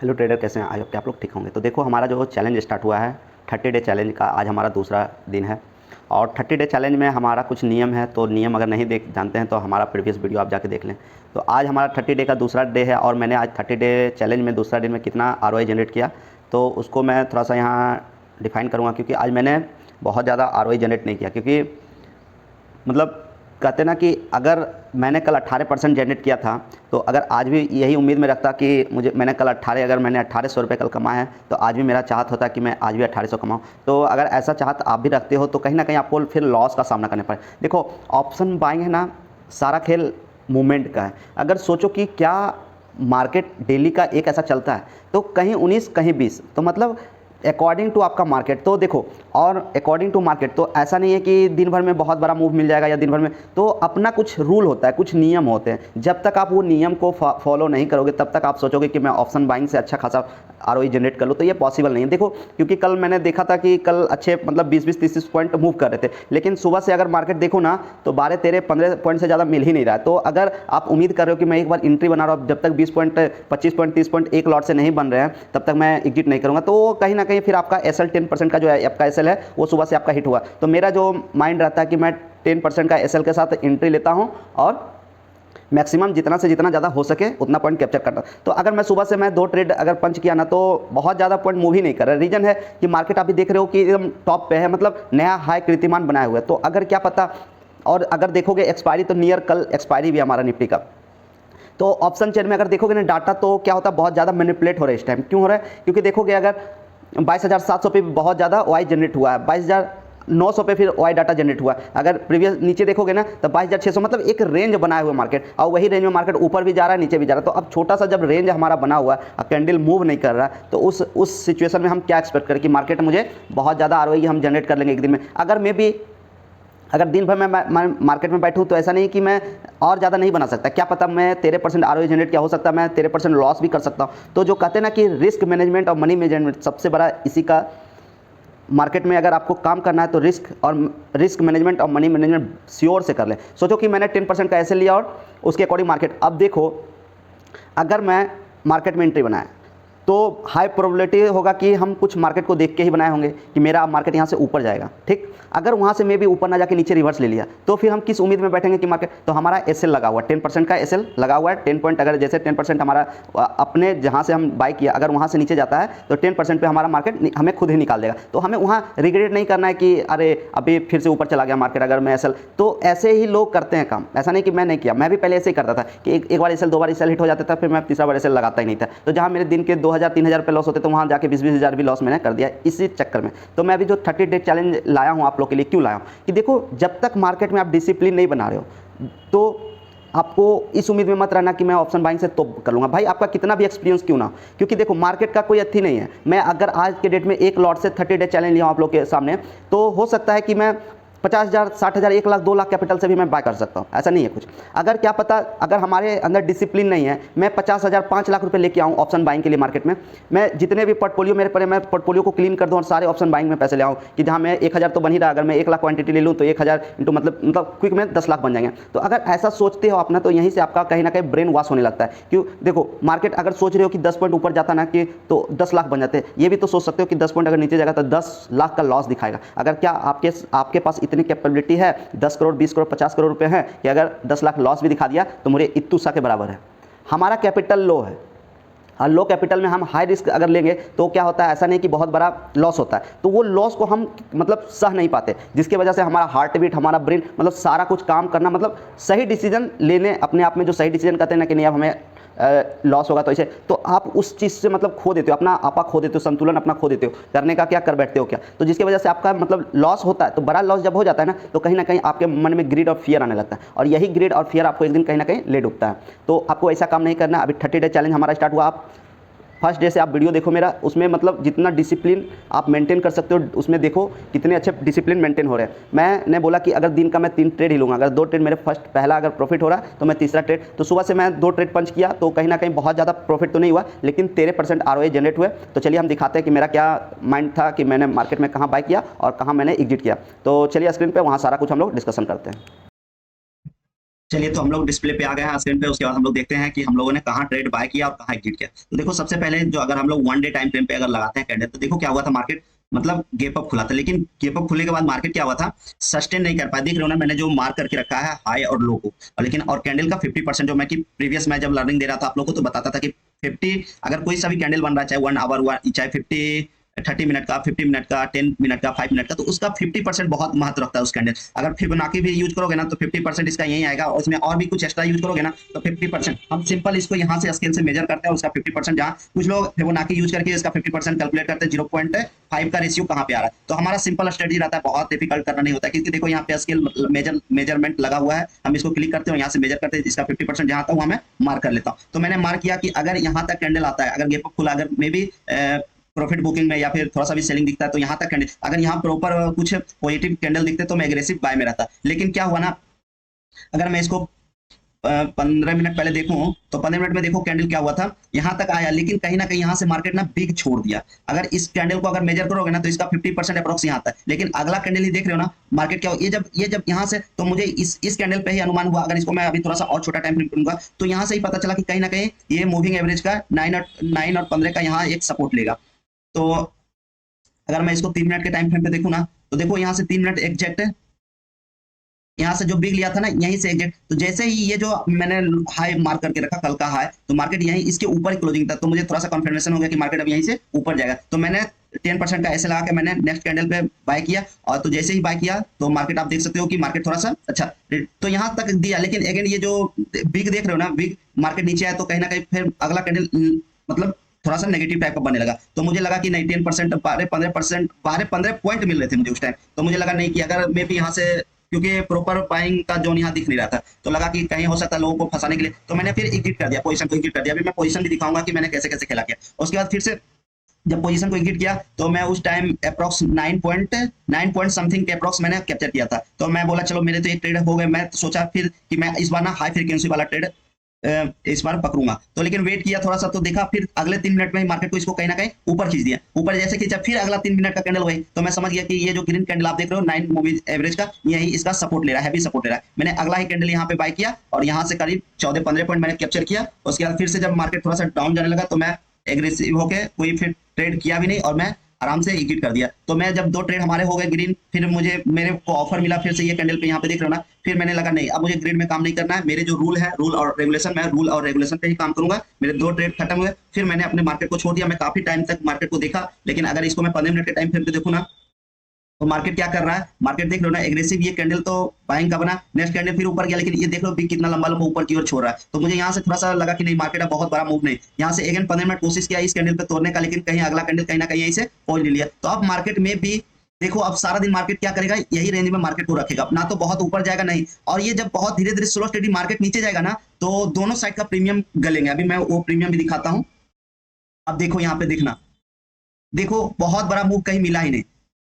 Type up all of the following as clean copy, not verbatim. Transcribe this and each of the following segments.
Hello trader, कैसे हैं? I hope कि आप लोग ठीक होंगे। तो देखो, हमारा जो चैलेंज स्टार्ट हुआ है 30 डे चैलेंज का, आज हमारा दूसरा दिन है। और 30 डे चैलेंज में हमारा कुछ नियम है, तो नियम अगर नहीं देख जानते हैं तो हमारा प्रीवियस वीडियो आप जाके देख लें। तो आज हमारा 30 डे का दूसरा डे है और मैंने आज 30 डे चैलेंज में दूसरा डे में कितना ROI जनरेट किया, तो उसको मैं थोड़ा सा यहाँ डिफाइन करूँगा। क्योंकि आज मैंने बहुत ज़्यादा ROI जनरेट नहीं किया, क्योंकि मतलब कहते ना कि अगर मैंने कल 18% जनरेट किया था, तो अगर आज भी यही उम्मीद में रखता कि मैंने कल 18 अगर मैंने 1800 रुपये कल कमाए हैं, तो आज भी मेरा चाहत होता कि मैं आज भी 1800 कमाऊँ। तो अगर ऐसा चाहत आप भी रखते हो तो कहीं ना कहीं आपको फिर लॉस का सामना करना पड़े। देखो, ऑप्शन बाइंग है ना, सारा खेल मूवमेंट का है। अगर सोचो कि क्या मार्केट डेली का एक ऐसा चलता है, तो कहीं 19 कहीं 20, तो मतलब अकॉर्डिंग टू आपका मार्केट। तो देखो, और अकॉर्डिंग टू मार्केट तो ऐसा नहीं है कि दिन भर में बहुत बड़ा मूव मिल जाएगा या दिन भर में, तो अपना कुछ रूल होता है, कुछ नियम होते हैं। जब तक आप वो नियम को फॉलो नहीं करोगे, तब तक आप सोचोगे कि मैं ऑप्शन बाइंग से अच्छा खासा ROI जनरेट कर लूँ, तो ये पॉसिबल नहीं है। देखो, क्योंकि कल मैंने देखा था कि कल अच्छे मतलब 20-20, 30-30 पॉइंट मूव कर रहे थे, लेकिन सुबह से अगर मार्केट देखो ना, तो 12, 13, 15 पॉइंट से ज़्यादा मिल ही नहीं रहा है। तो अगर आप उम्मीद कर रहे हो कि मैं एक बार एंट्री बना रहा हूँ, जब तक 20 पॉइंट, 25 पॉइंट, 30 पॉइंट एक लॉट से नहीं बन रहे हैं, तब तक मैं एग्जिट नहीं करूँगा। तो कहीं ना कहीं फिर आपका SL 10% का जो है आपका SL है, वो सुबह से आपका हिट हुआ। तो मेरा जो माइंड रहता है कि मैं 10% का SL के साथ एंट्री लेता हूँ और मैक्सिमम जितना से जितना ज़्यादा हो सके उतना पॉइंट कैप्चर करता। तो अगर मैं सुबह से मैं 2 ट्रेड अगर पंच किया ना, तो बहुत ज़्यादा पॉइंट मूव ही नहीं कर रहा। रीज़न है कि मार्केट आप भी देख रहे हो कि एकदम टॉप पे है, मतलब नया हाई कीर्तिमान बनाए हुए। तो अगर क्या पता, और अगर देखोगे एक्सपायरी, तो नियर कल एक्सपायरी भी हमारा निफ्टी का। तो ऑप्शन चेन में अगर देखोगे ना डाटा, तो क्या होता है, बहुत ज़्यादा मैनिपुलेट हो रहा है इस टाइम। क्यों हो रहा है? क्योंकि देखोगे अगर 22,700 पे बहुत ज़्यादा वाई जनरेट हुआ है, 22,900 पे फिर वाई डाटा जनरेट हुआ। अगर प्रीवियस नीचे देखोगे ना, तो 22,600, मतलब एक रेंज बनाया हुआ मार्केट, और वही रेंज में मार्केट ऊपर भी जा रहा है, नीचे भी जा रहा है। तो अब छोटा सा जब रेंज हमारा बना हुआ है, कैंडल मूव नहीं कर रहा, तो उस सिचुएशन में हम क्या एक्सपेक्ट करें कि मार्केट मुझे बहुत ज़्यादा ROI हम जनरेट कर लेंगे एक दिन में। अगर दिन भर मैं मार्केट में बैठूँ, तो ऐसा नहीं कि मैं और ज़्यादा नहीं बना सकता। क्या पता मैं 13% ROI जनरेट क्या हो सकता है, मैं 13% लॉस भी कर सकता हूँ। तो जो कहते हैं ना कि रिस्क मैनेजमेंट और मनी मैनेजमेंट, सबसे बड़ा इसी का मार्केट में अगर आपको काम करना है, तो रिस्क मैनेजमेंट और मनी मैनेजमेंट श्योर से कर ले। सोचो कि मैंने 10% का ऐसे लिया और उसके अकॉर्डिंग मार्केट। अब देखो, अगर मैं मार्केट में एंट्री बनाया, तो हाई प्रोबेबिलिटी होगा कि हम कुछ मार्केट को देख के ही बनाए होंगे कि मेरा मार्केट यहाँ से ऊपर जाएगा, ठीक। अगर वहाँ से मे भी ऊपर ना जाके नीचे रिवर्स ले लिया, तो फिर हम किस उम्मीद में बैठेंगे कि मार्केट, तो हमारा SL लगा हुआ है, 10% का SL लगा हुआ है। 10 पॉइंट, अगर जैसे 10% हमारा अपने जहाँ से हम बाई किया, अगर वहाँ से नीचे जाता है, तो 10% पे हमारा मार्केट हमें खुद ही निकाल देगा। तो हमें वहाँ रिग्रेट नहीं करना है कि अरे अभी फिर से ऊपर चला गया मार्केट अगर मैं SL। तो ऐसे ही लोग करते हैं काम, ऐसा नहीं कि मैं नहीं किया, मैं भी पहले ऐसे ही करता था कि एक बार SL, 2 बार SL हिट हो जाता था, फिर मैं तीसरा बार SL लगाता ही नहीं था। तो जहाँ मेरे दिन के 2,000-3,000 रुपये लॉस होते, तो वहाँ जाके 20-20 हज़ार भी लॉस मैंने कर दिया इसी चक्कर में। तो मैं अभी जो 30 डे चैलेंज लाया हूँ आप लोग के लिए, क्यों लाया हूँ कि देखो, जब तक मार्केट में आप डिसिप्लिन नहीं बना रहे हो, तो आपको इस उम्मीद में मत रहना कि मैं ऑप्शन बाइंग से तो कर लूँगा। भाई, आपका कितना भी एक्सपीरियंस क्यों ना हो, क्योंकि देखो मार्केट का कोई अथी नहीं है। मैं अगर आज के डेट में एक लॉट से 30 डे चैलेंज लिया हूँ आप लोग के सामने, तो हो सकता है कि मैं 50,000, 60,000, 1 लाख, 2 लाख कैपिटल से भी मैं बाय कर सकता हूँ, ऐसा नहीं है कुछ। अगर क्या पता, अगर हमारे अंदर डिसिप्लिन नहीं है, मैं 50,000, 5 लाख रुपए लेके आऊँ ऑप्शन बाइंग के लिए मार्केट में, मैं जितने भी पोर्टफोलियो मेरे पड़े, मैं पोर्टफोलियो को क्लीन कर दूँ और सारे ऑप्शन बाइंग में पैसे ले आऊँ, कि जहाँ मैं 1,000 तो बन ही रहा, अगर मैं 1 लाख क्वांटिटी ले लूँ, तो 1,000 इंटू मतलब क्विक में 10 लाख बन जाएंगे। तो अगर ऐसा सोचते हो अपना, तो यहीं से आपका कहीं ना कहीं ब्रेन वॉश होने लगता है। क्यों? देखो, मार्केट अगर सोच रहे हो कि 10 पॉइंट ऊपर जाता ना, कि तो 10 लाख बन जाते, ये भी तो सोच सकते हो कि 10 पॉइंट अगर नीचे जाएगा तो 10 लाख का लॉस दिखाएगा। अगर क्या आपके पास इतनी कैपेबिलिटी है, 10 करोड़, 20 करोड़, 50 करोड़ रुपए हैं, कि अगर 10 लाख लॉस भी दिखा दिया तो मुझे इत्तू सा के बराबर है। हमारा कैपिटल लो है, और लो कैपिटल में हम हाई रिस्क अगर लेंगे, तो क्या होता है, ऐसा नहीं कि बहुत बड़ा लॉस होता है, तो वो लॉस को हम मतलब सह नहीं पाते, जिसकी वजह से हमारा हार्ट बीट, हमारा ब्रेन, मतलब सारा कुछ काम करना, मतलब सही डिसीजन लेने, अपने आप में जो सही डिसीजन कहते हैं ना कि नहीं अब हमें लॉस होगा, तो इसे, तो आप उस चीज़ से मतलब खो देते हो, अपना आपा खो देते हो, संतुलन अपना खो देते हो, करने का क्या कर बैठते हो क्या, तो जिसकी वजह से आपका मतलब लॉस होता है। तो बड़ा लॉस जब हो जाता है ना, तो कहीं ना कहीं आपके मन में ग्रीड और फियर आने लगता है, और यही ग्रीड और फियर आपको एक दिन कहीं ना कहीं ले डूबता है। तो आपको ऐसा काम नहीं करना। अभी 30 डे चैलेंज हमारा स्टार्ट हुआ, आप फर्स्ट डे से आप वीडियो देखो मेरा, उसमें मतलब जितना डिसिप्लिन आप मेंटेन कर सकते हो, उसमें देखो कितने अच्छे डिसिप्लिन मेंटेन हो रहे हैं। मैंने बोला कि अगर दिन का मैं 3 ट्रेड ही लूँगा, अगर 2 ट्रेड मेरे पहला अगर प्रॉफिट हो रहा है, तो मैं तीसरा ट्रेड, तो सुबह से मैं 2 ट्रेड पंच किया, तो कहीं ना कहीं बहुत ज़्यादा प्रॉफिट तो नहीं हुआ, लेकिन 13% ROI जनरेट हुए। तो चलिए हम दिखाते हैं कि मेरा क्या माइंड था, कि मैंने मार्केट में कहाँ बाय किया और कहाँ मैंने एग्जिट किया। तो चलिए स्क्रीन पर वहाँ सारा कुछ हम लोग डिस्कशन करते हैं। चलिए, तो हम लोग डिस्प्ले पे आ गए हैं स्क्रीन पे। उसके बाद हम लोग देखते हैं कि हम लोगों ने कहाँ ट्रेड बाय किया और कहाँ एग्जिट किया। तो देखो, सबसे पहले जो अगर हम लोग वन डे टाइम फ्रेम पे अगर लगाते हैं कैंडल, तो देखो क्या हुआ था, मार्केट मतलब गेप अप खुला था, लेकिन गेप अप खुलने के बाद मार्केट क्या हुआ था, सस्टेन नहीं कर पाया। देख रहे हो ना, मैंने जो मार्क करके रखा है हाई और लो को, और लेकिन और कैंडल का 50% जो मैं कि प्रीवियस मैं जब लर्निंग दे रहा था आप लोगों को, तो बताता था कि 50 अगर कोई सा भी कैंडल बन रहा है, चाहे 1 आवर हुआ, चाहे 30 मिनट का, 50 मिनट का, 10 मिनट का, 5 मिनट का, तो उसका 50% बहुत महत्व रखता है उस कैंडल। अगर फिबोनाची भी यूज करोगे ना तो 50% इसका यही आएगा, और उसमें और भी कुछ एक्स्ट्रा यूज करोगे ना तो 50%। हम सिंपल इसको यहाँ से स्केल से मेजर करते हैं उसका 50%, जहाँ कुछ लोग फिबोनाची यूज करके इसका 50% कैलकुलेट करते हैं 0.5 का रेशियो कहाँ पे आ रहा है। तो हमारा सिंपल स्टडी रहता है, बहुत डिफिकल्ट करना नहीं होता, क्योंकि देखो यहाँ पे स्केल मेजरमेंट लगा हुआ है, हम इसको क्लिक करते हैं, यहाँ से मेजर करते हैं, इसका 50% जहाँ तक हमें मार्क कर लेता हूँ। तो मैंने मार्क किया कि अगर यहाँ तक कैंडल आता है, अगर गेप अप खुला, अगर मे बी प्रॉफिट बुकिंग में या फिर थोड़ा सा भी सेलिंग दिखता है, तो यहाँ तक कैंडल, अगर यहाँ प्रॉपर कुछ पॉजिटिव कैंडल दिखते तो मैं एग्रेसिव बाय में रहता। लेकिन क्या हुआ ना, अगर मैं इसको 15 मिनट पहले देखूं, तो 15 मिनट में देखो कैंडल क्या हुआ था, यहाँ तक आया, लेकिन कहीं ना कहीं यहाँ से मार्केट ना बिग छोड़ दिया। अगर इस कैंडल को अगर मेजर करोगे ना तो इसका 50% अप्रोक्स यहाँ आता है, लेकिन अगला कैंडल ही देख रहे हो ना मार्केट क्या हो, ये जब यहाँ से, तो मुझे इस कैंडल पे ही अनुमान हुआ, अगर इसको मैं अभी थोड़ा सा और छोटा टाइम फ्रेम करूंगा, तो यहाँ से ही पता चला कि कहीं ना कहीं ये मूविंग एवरेज का 9 और 15 का यहाँ एक सपोर्ट लेगा। तो अगर मैं इसको 3 मिनट के टाइम फ्रेम पे देखूँ ना, तो देखो यहाँ से 3 मिनट एग्जैक्ट है, यहाँ से जो बिग लिया था ना यहीं से एग्जैक्ट, तो जैसे ही ये जो मैंने हाई मार्क करके रखा कल का हाई, तो मार्केट यहीं इसके ऊपर ही क्लोजिंग था, तो मुझे थोड़ा सा कॉन्फर्मेशन हो गया कि मार्केट अब यहीं से ऊपर जाएगा। तो मैंने 10% का ऐसे लगा के मैंने नेक्स्ट कैंडल पे बाय किया, और तो जैसे ही बाय किया तो मार्केट आप देख सकते हो कि मार्केट थोड़ा सा अच्छा तो यहाँ तक दिया, लेकिन अगेन ये जो बिग देख रहे हो ना, बिग मार्केट नीचे आया, तो कहीं ना कहीं फिर अगला कैंडल मतलब थोड़ा सा नेगेटिव टाइप का बनने लगा। तो मुझे लगा कि नहीं, 10%, 12-15%, 12-15 पॉइंट मिल रहे थे मुझे उस टाइम, तो मुझे लगा नहीं कि अगर मे भी यहाँ से, क्योंकि प्रॉपर बाइंग का जोन यहाँ दिख नहीं रहा था, तो लगा कि कहीं हो सकता है लोगों को फंसाने के लिए, तो मैंने फिर एग्जिट कर दिया, पोजीशन को एग्जिट कर दिया। अभी मैं पोजीशन भी दिखाऊंगा कि मैंने कैसे कैसे खेला किया। उसके बाद फिर से जब पोजीशन को एग्जिट किया, तो मैं उस टाइम अप्रोक्स 9 पॉइंट समथिंग के अप्रोक्स मैंने कैप्चर किया था। तो मैं बोला चलो मेरे तो एक ट्रेड हो गए, मैं तो सोचा फिर कि मैं इस बार ना हाई फ्रीक्वेंसी वाला ट्रेड इस बार पकड़ूंगा। तो लेकिन वेट किया थोड़ा सा, तो देखा फिर अगले 3 मिनट में ही मार्केट को इसको कहीं ना कहीं ऊपर खींच दिया। ऊपर जैसे खींचा, फिर अगला 3 मिनट का कैंडल वही, तो मैं समझ गया कि ये जो ग्रीन कैंडल आप देख रहे हो 9 मूवी एवरेज का, यही इसका सपोर्ट ले रहा है, हैवी सपोर्ट ले रहा है। मैंने अगला ही कैंडल यहाँ पे बाय किया, और यहाँ से करीब 14-15 पॉइंट मैंने कैप्चर किया। उसके बाद फिर से जब मार्केट थोड़ा सा डाउन जाने लगा, तो मैं एग्रेसिव होकर कोई फिर ट्रेड किया भी नहीं, और मैं आराम से एग्जिट कर दिया। तो मैं जब 2 ट्रेड हमारे हो गए ग्रीन, फिर मेरे को ऑफर मिला फिर से ये कैंडल पे, यहाँ पे देख रहे हो ना, फिर मैंने लगा नहीं, अब मुझे ग्रीन में काम नहीं करना है, मेरे जो रूल है, रूल और रेगुलेशन, मैं रूल और रेगुलेशन पे ही काम करूंगा। मेरे 2 ट्रेड खत्म हुए, फिर मैंने अपने मार्केट को छोड़ दिया। मैं काफी टाइम तक मार्केट को देखा, लेकिन अगर इसको मैं 15 मिनट के टाइम फ्रेम पे देखूँ ना, तो मार्केट क्या कर रहा है, मार्केट देख लो ना एग्रेसिव, ये कैंडल तो बाइंग का बना, नेक्स्ट कैंडल फिर ऊपर गया, लेकिन ये देख लो भी कितना लंबा लंबा ऊपर की ओर छोड़ रहा है। तो मुझे यहाँ से थोड़ा सा लगा कि नहीं, मार्केट अब बहुत बड़ा मूव नहीं, यहाँ से अगेन 15 मिनट कोशिश किया इस कैंडल पे तोड़ने का, लेकिन कहीं अगला कैंडल कहीं ना कहीं यहीं से पहुंच नहीं लिया। तो अब मार्केट में भी देखो, अब सारा दिन मार्केट क्या करेगा, यही रेंज में मार्केट को रखेगा, ना तो बहुत ऊपर जाएगा नहीं, और ये जब बहुत धीरे धीरे स्लो स्टेडी मार्केट नीचे जाएगा ना, तो दोनों साइड का प्रीमियम गलेंगे। अभी मैं वो प्रीमियम भी दिखाता हूँ। अब देखो यहाँ पे देखना, देखो बहुत बड़ा मूव कहीं मिला ही नहीं,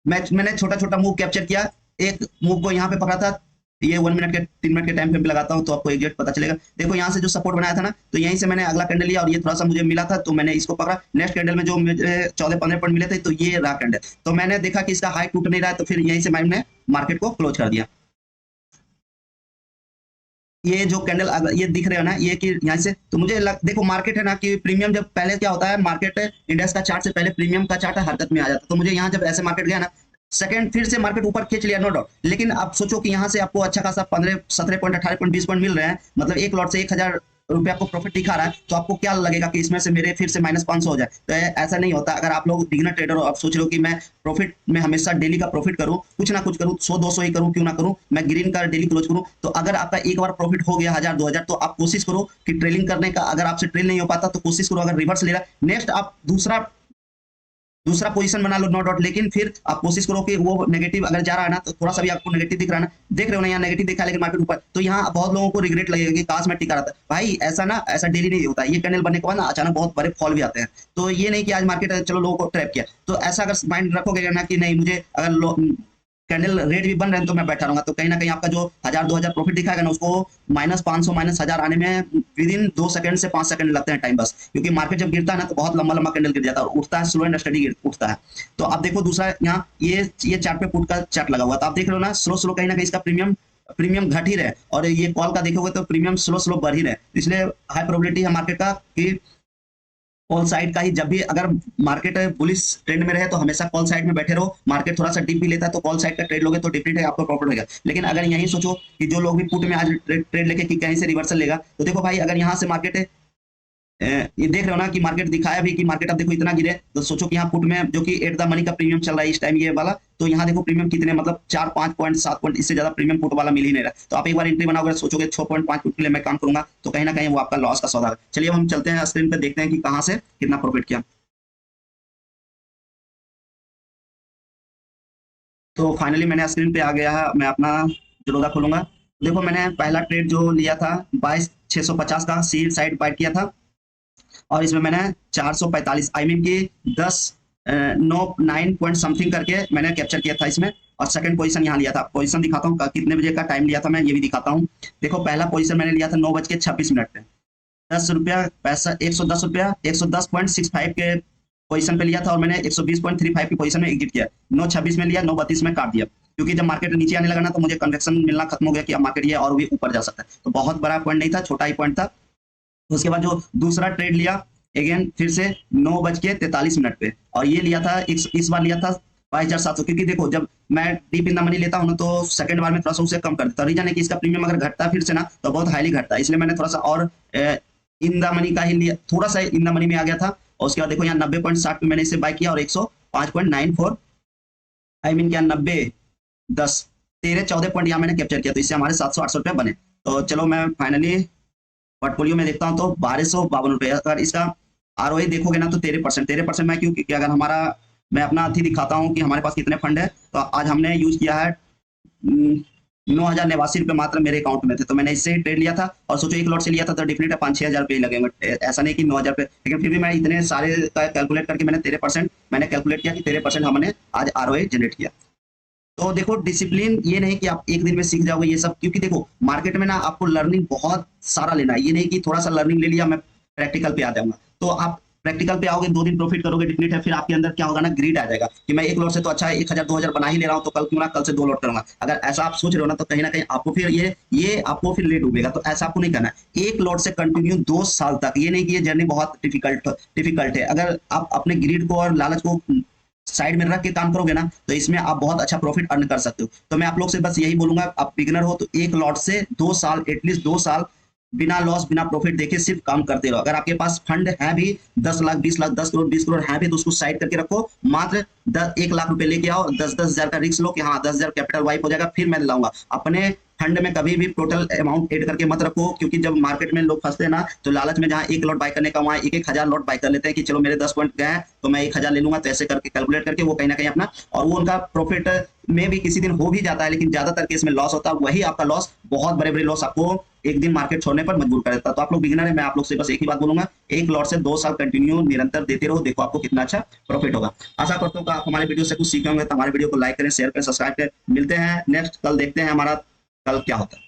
मैंने छोटा छोटा मूव कैप्चर किया। एक मूव को यहाँ पे पकड़ा था, ये 1 मिनट के 3 मिनट के टाइम फ्रेम पे लगाता हूँ तो आपको एग्जैक्ट पता चलेगा। देखो यहाँ से जो सपोर्ट बनाया था ना, तो यहीं से मैंने अगला कैंडल लिया, और ये थोड़ा सा मुझे मिला था, तो मैंने इसको पकड़ा। नेक्स्ट कैंडल में जो मुझे 14-15 पॉइंट मिले थे, तो ये रहा कैंडल, तो मैंने देखा कि इसका हाई टूट नहीं रहा है, तो फिर यहीं से मैंने मार्केट को क्लोज कर दिया। ये जो कैंडल ये दिख रहे हो ना, ये कि यहाँ से, तो मुझे देखो मार्केट है ना कि प्रीमियम, जब पहले क्या होता है, मार्केट इंडेक्स का चार्ट से पहले प्रीमियम का चार्ट हरकत में आ जाता है। तो मुझे यहाँ जब ऐसे मार्केट गया ना, सेकंड फिर से मार्केट ऊपर खींच लिया, नो डाउट, लेकिन आप सोचो कि यहाँ से आपको अच्छा खासा 15-17 पॉइंट, 18 पॉइंट, 20 पॉइंट मिल रहे हैं, मतलब एक लॉट से 1000 रुपया आपको प्रॉफिट दिखा रहा है, तो आपको क्या लगेगा कि इसमें से मेरे फिर से -500 हो जाए। तो ऐसा नहीं होता। अगर आप लोग बिगिनर ट्रेडर हो, आप सोच रहे हो कि मैं प्रॉफिट में हमेशा डेली का प्रॉफिट करूं, कुछ ना कुछ करूं, 100-200 ही करूं, क्यों ना करूं, मैं ग्रीन का डेली क्लोज करूं, तो अगर आपका एक बार प्रॉफिट हो गया 1000-2000, तो आप कोशिश करो कि ट्रेलिंग करने का, अगर आपसे ट्रेल नहीं हो पाता तो कोशिश करो, अगर रिवर्स ले रहा, नेक्स्ट आप दूसरा पोजीशन बना लो, नो डाउट, लेकिन फिर आप कोशिश करो कि वो नेगेटिव अगर जा रहा है ना, तो थोड़ा सा भी आपको नेगेटिव दिख रहा है ना, देख रहे हो ना यहाँ नेगेटिव दिखा, लेकिन मार्केट ऊपर, तो यहाँ बहुत लोगों को रिग्रेट लगेगा कि काश मैं टिका रहता। भाई ऐसा डेली नहीं होता, ये कैंडल बनने के बाद ना अचानक बहुत बड़े फॉल भी आते हैं। तो ये नहीं कि आज मार्केट चलो लोगों को ट्रैप किया, तो ऐसा अगर माइंड रखोगे ना कि नहीं, मुझे अगर कैंडल रेट भी बन रहे हैं तो मैं बैठा रहूंगा, तो कहीं ना कहीं आपका जो 1000-2000 प्रॉफिट दिखाएगा ना, उसको -500 -1000 आने में विद इन 2 सेकंड से 5 सेकंड लगते हैं टाइम बस, क्योंकि मार्केट जब गिरता है ना, तो बहुत लंबा लंबा कैंडल गिर जाता है, और उठता है स्लो एंड स्टडी उठता है। तो आप देखो दूसरा यहाँ ये चार्ट पे पुट का चार्ट लगा हुआ, तो आप देख रहे हो ना, स्लो स्लो कहीं ना कहीं इसका प्रीमियम प्रीमियम घट ही रहे, और ये कॉल का देखोगे तो प्रीमियम स्लो स्लो बढ़ ही रहे, इसलिए हाई प्रोबेबिलिटी है मार्केट का कि कॉल साइड का ही, जब भी अगर मार्केट बुलिश ट्रेंड में रहे तो हमेशा कॉल साइड में बैठे रहो। मार्केट थोड़ा सा डिप भी लेता है तो कॉल साइड का ट्रेड लोगे तो डेफिनेटली आपको प्रॉफिट होगा। लेकिन अगर यही सोचो कि जो लोग भी पुट में आज ट्रेड लेके कि कहीं से रिवर्सल लेगा, तो देखो भाई अगर यहाँ से मार्केट ये देख रहे हो ना कि मार्केट दिखाया भी कि मार्केट अब देखो इतना गिरे, तो सोचो कि यहाँ पुट में जो कि एट द मनी का प्रीमियम चल रहा है इस टाइम ये वाला, तो यहाँ देखो प्रीमियम कितने, मतलब 4-5 पॉइंट 7 पॉइंट, इससे ज्यादा प्रीमियम पुट वाला मिल ही नहीं रहा। तो आप एक बार एंट्री बनाओगे, सोचोगे 6.5 पुट के लिए मैं काम करूंगा, तो कहीं ना कहीं वो आपका लॉस का सौदा है। चलिए हम चलते हैं स्क्रीन पे, देखते हैं कि कहाँ से कितना प्रॉफिट किया। तो फाइनली मैंने स्क्रीन पे आ गया है, मैं अपना जरोदा खोलूंगा। देखो मैंने पहला ट्रेड जो लिया था 22,650 का सी साइड बाइट किया था, और इसमें मैंने 445 आई मीन की 10 9 पॉइंट समथिंग करके मैंने कैप्चर किया था इसमें, और सेकंड पोजीशन यहाँ लिया था। पोजीशन दिखाता हूँ कितने बजे का टाइम लिया था मैं, ये भी दिखाता हूँ। देखो पहला पोजीशन मैंने लिया था 9:26 पे, 10 रुपया पैसा, 110 रुपया, 110.65 के पोजीशन पे लिया था, और मैंने 120.35 की पोजीशन में एग्जिट किया। 9:26 में लिया, 9:32 में काट दिया, क्योंकि जब मार्केट नीचे आने लगा ना तो मुझे कन्वेक्शन मिलना खत्म हो गया कि अब मार्केट ये और भी ऊपर जा सकता है। तो बहुत बड़ा पॉइंट नहीं था, छोटा ही पॉइंट था। उसके बाद जो दूसरा ट्रेड लिया अगेन फिर से 9:43 पे, और ये लिया था इस बार लिया था 22,700, क्योंकि देखो जब मैं डीप इन द मनी लेता हूँ ना तो सेकंड बार में थोड़ा सा उसे कम कर देता हूँ। रीजन है कि इसका प्रीमियम अगर घटता है फिर से ना तो बहुत हाईली घटता है, इसलिए मैंने थोड़ा सा और इन द मनी का ही लिया, थोड़ा सा इन द मनी में आ गया था। और उसके बाद देखो यहाँ 90.60 पे मैंने इसे बाय किया, और 105.94 आई मीन क्या 90 10 13 14 पॉइंट यहाँ मैंने कैप्चर किया, तो इससे हमारे 700-800 रुपये बने। तो चलो मैं फाइनली पोर्टफोलियो में देखता हूँ तो 1252 रुपये, अगर इसका आरओआई देखोगे ना तो 13% मैं, क्योंकि अगर हमारा मैं अपना अथी दिखाता हूँ कि हमारे पास कितने फंड है, तो आज हमने यूज किया है 9,089 रुपये मात्र मेरे अकाउंट में थे, तो मैंने इससे ही ट्रेड लिया था। और सोचो एक लॉट से लिया था तो डेफिनेट 5-6 हज़ार रुपये लगेंगे, ऐसा नहीं कि 9,000 रुपये, लेकिन फिर भी मैं इतने सारे का कैलकुलेट करके मैंने 13% मैंने कैलकुलेट किया कि 13% हमने आज आरओआई जनरेट किया। तो देखो डिसिप्लिन ये नहीं कि आप एक दिन में सीख जाओगे ये सब, क्योंकि देखो मार्केट में ना आपको लर्निंग बहुत सारा लेना है, ये नहीं कि थोड़ा सा लर्निंग ले लिया मैं प्रैक्टिकल पे आ जाऊंगा। तो आप प्रैक्टिकल पे आओगे, 2 दिन प्रॉफिट करोगे डेफिनेट है, फिर आपके अंदर क्या होगा ना, ग्रीड आ जाएगा कि मैं एक लॉट से तो अच्छा 1,000-2,000 बना ही ले रहा हूँ, तो कल क्यों ना कल से 2 लॉट करूंगा। अगर ऐसा आप सोच रहे हो ना तो कहीं ना कहीं आपको फिर ये आपको फिर लेट डूबेगा। तो ऐसा आपको नहीं करना है, एक लॉट से कंटिन्यू 2 साल तक, ये नहीं कि ये जर्नी बहुत डिफिकल्ट है। अगर आप अपने ग्रीड को और लालच को साइड में रख के काम करोगे ना तो इसमें आप बहुत अच्छा प्रॉफिट अर्न कर सकते हो। तो मैं आप लोग से बस यही बोलूंगा, आप बिगिनर हो तो एक लॉट से 2 साल एटलीस्ट 2 साल बिना लॉस बिना प्रॉफिट देखे सिर्फ काम करते रहो। अगर आपके पास फंड है भी 10 लाख 20 लाख 10 करोड़ 20 करोड़ है भी, तो उसको साइड करके रखो, मात्र 1 लाख रुपए लेके आओ, 10-10 हजार का रिस्क लो कि हाँ 10 हजार कैपिटल वाइप हो जाएगा फिर मैं लाऊंगा। अपने फंड में कभी भी टोटल अमाउंट ऐड करके मत रखो, क्योंकि जब मार्केट में लोग फंसते हैं ना तो लालच में जहाँ एक लॉट बाय करने का वहाँ 1-1 हजार लॉट बाय कर लेते हैं कि चलो मेरे 10 पॉइंट गए हैं तो मैं 1 हजार ले लूंगा, तो ऐसे करके कैलकुलेट करके वो कहीं ना कहीं अपना, और वो उनका प्रॉफिट में भी किसी दिन हो भी जाता है, लेकिन ज्यादातर केस में लॉस होता है। वही आपका लॉस, बहुत बड़े बड़े लॉस आपको एक दिन मार्केट छोड़ने पर मजबूर कर देता है। तो आप लोग बिगिनर है, मैं आप लोग से बस एक ही बात बोलूंगा, एक लॉट से 2 साल कंटिन्यू निरंतर देते रहो, देखो आपको कितना अच्छा प्रॉफिट होगा। आशा करता हूँ कि आप हमारे वीडियो से कुछ सीखे होंगे, तो हमारे वीडियो को लाइक करें, शेयर करें, सब्सक्राइब करें। मिलते हैं नेक्स्ट, कल देखते हैं हमारा कल क्या होता है।